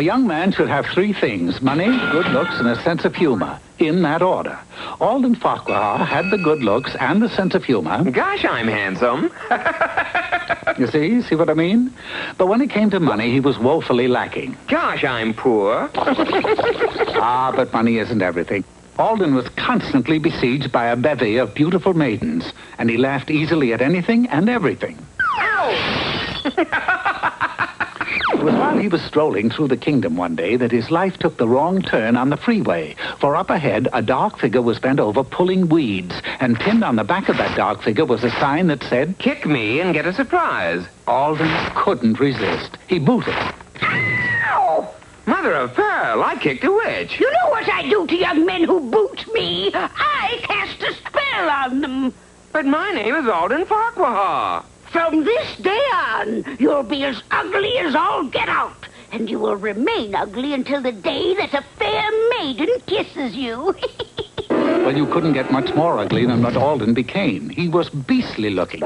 A young man should have three things: money, good looks, and a sense of humor. In that order. Alden Farquhar had the good looks and the sense of humor. Gosh, I'm handsome. You see what I mean? But when it came to money, he was woefully lacking. Gosh, I'm poor. But money isn't everything. Alden was constantly besieged by a bevy of beautiful maidens, and he laughed easily at anything and everything. It was while he was strolling through the kingdom one day that his life took the wrong turn on the freeway. For up ahead, a dark figure was bent over pulling weeds, and pinned on the back of that dark figure was a sign that said, "Kick me and get a surprise." Alden couldn't resist. He booted. Ow! Mother of pearl, I kicked a witch. You know what I do to young men who boot me? I cast a spell on them. But my name is Alden Farquhar. From this day on, you'll be as ugly as all get out. And you will remain ugly until the day that a fair maiden kisses you. Well, you couldn't get much more ugly than what Alden became. He was beastly looking.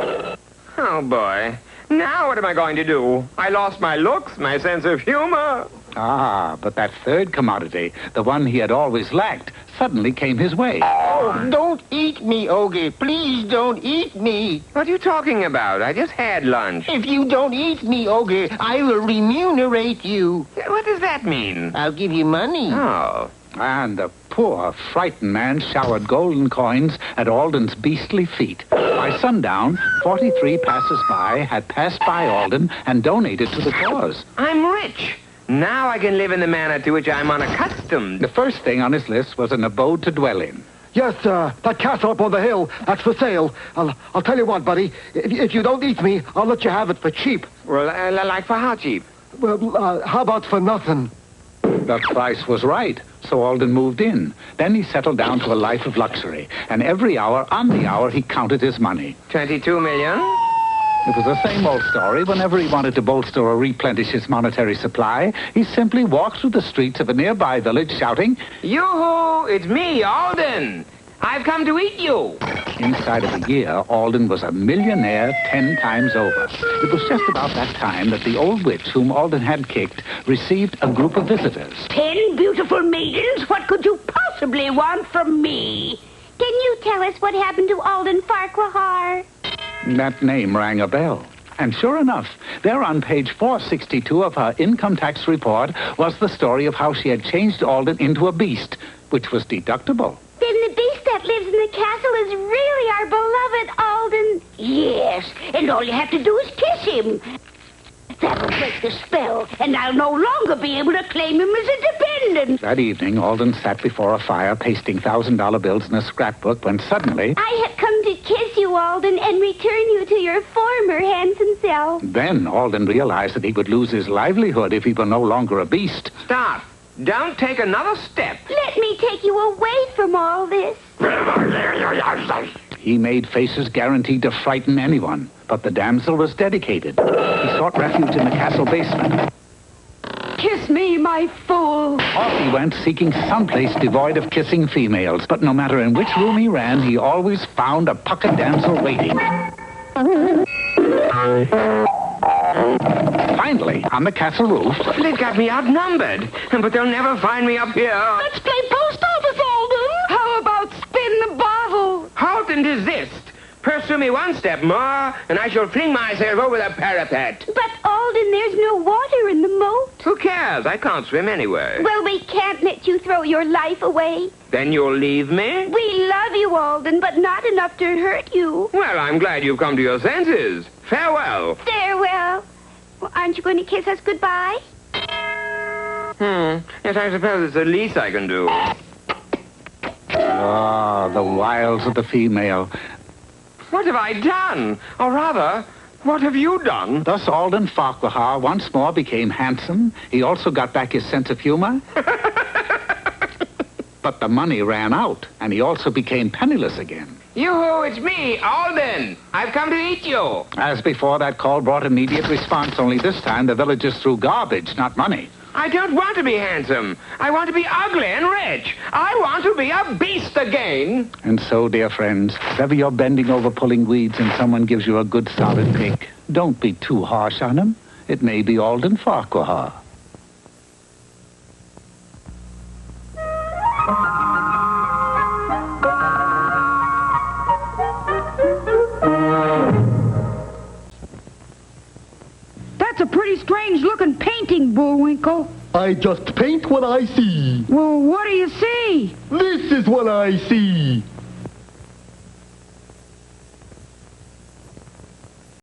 Oh, boy. Now what am I going to do? I lost my looks, my sense of humor. But that third commodity, the one he had always lacked, suddenly came his way. Oh, don't eat me, Ogie. Please don't eat me. What are you talking about? I just had lunch. If you don't eat me, Ogie, I will remunerate you. What does that mean? I'll give you money. Oh. And the poor, frightened man showered golden coins at Alden's beastly feet. By sundown, 43 passers-by had passed by Alden and donated to the cause. I'm rich. Now I can live in the manner to which I'm unaccustomed. The first thing on his list was an abode to dwell in. Yes, sir. That castle up on the hill, that's for sale. I'll tell you what, buddy. If you don't eat me, I'll let you have it for cheap. Well, like for how cheap? Well, how about for nothing? The price was right, so Alden moved in. Then he settled down to a life of luxury, and every hour, on the hour, he counted his money. 22 million? It was the same old story. Whenever he wanted to bolster or replenish his monetary supply, he simply walked through the streets of a nearby village shouting, "Yoo-hoo, it's me, Alden. I've come to eat you." Inside of a year, Alden was a millionaire 10 times over. It was just about that time that the old witch whom Alden had kicked received a group of visitors. 10 beautiful maidens? What could you possibly want from me? Can you tell us what happened to Alden Farquhar? That name rang a bell. And sure enough, there on page 462 of her income tax report was the story of how she had changed Alden into a beast, which was deductible. Then the beast that lives in the castle is really our beloved Alden. Yes, and all you have to do is kiss him. That'll break the spell, and I'll no longer be able to claim him as a dependent. That evening, Alden sat before a fire pasting $1,000 bills in a scrapbook when suddenly... I have come to kiss you, Alden, and return you to your former handsome self. Then Alden realized that he would lose his livelihood if he were no longer a beast. Stop. Don't take another step. Let me take you away from all this. He made faces guaranteed to frighten anyone, but the damsel was dedicated. He sought refuge in the castle basement. Kiss me, my fool. Off he went, seeking someplace devoid of kissing females. But no matter in which room he ran, he always found a puckered damsel waiting. Finally, on the castle roof... They've got me outnumbered, but they'll never find me up here. Let's play post office, Alden. How about spin the bottle? Halt and desist. Pursue me one step more, and I shall fling myself over the parapet. But, Alden, there's no water in the moat. Who cares? I can't swim anyway. Well, we can't let you throw your life away. Then you'll leave me? We love you, Alden, but not enough to hurt you. Well, I'm glad you've come to your senses. Farewell. Farewell. Well, aren't you going to kiss us goodbye? Yes, I suppose it's the least I can do. The wiles of the female. What have I done? Or rather, what have you done? Thus Alden Farquhar once more became handsome. He also got back his sense of humor. But the money ran out, and he also became penniless again. Yoo-hoo, it's me, Alden. I've come to eat you. As before, that call brought immediate response, only this time the villagers threw garbage, not money. I don't want to be handsome. I want to be ugly and rich. I want to be a beast again. And so, dear friends, if ever you're bending over pulling weeds and someone gives you a good solid pick, don't be too harsh on him. It may be Alden Farquhar. That's a pretty strange-looking painting, Bullwinkle. I just paint what I see. Well, what do you see? This is what I see.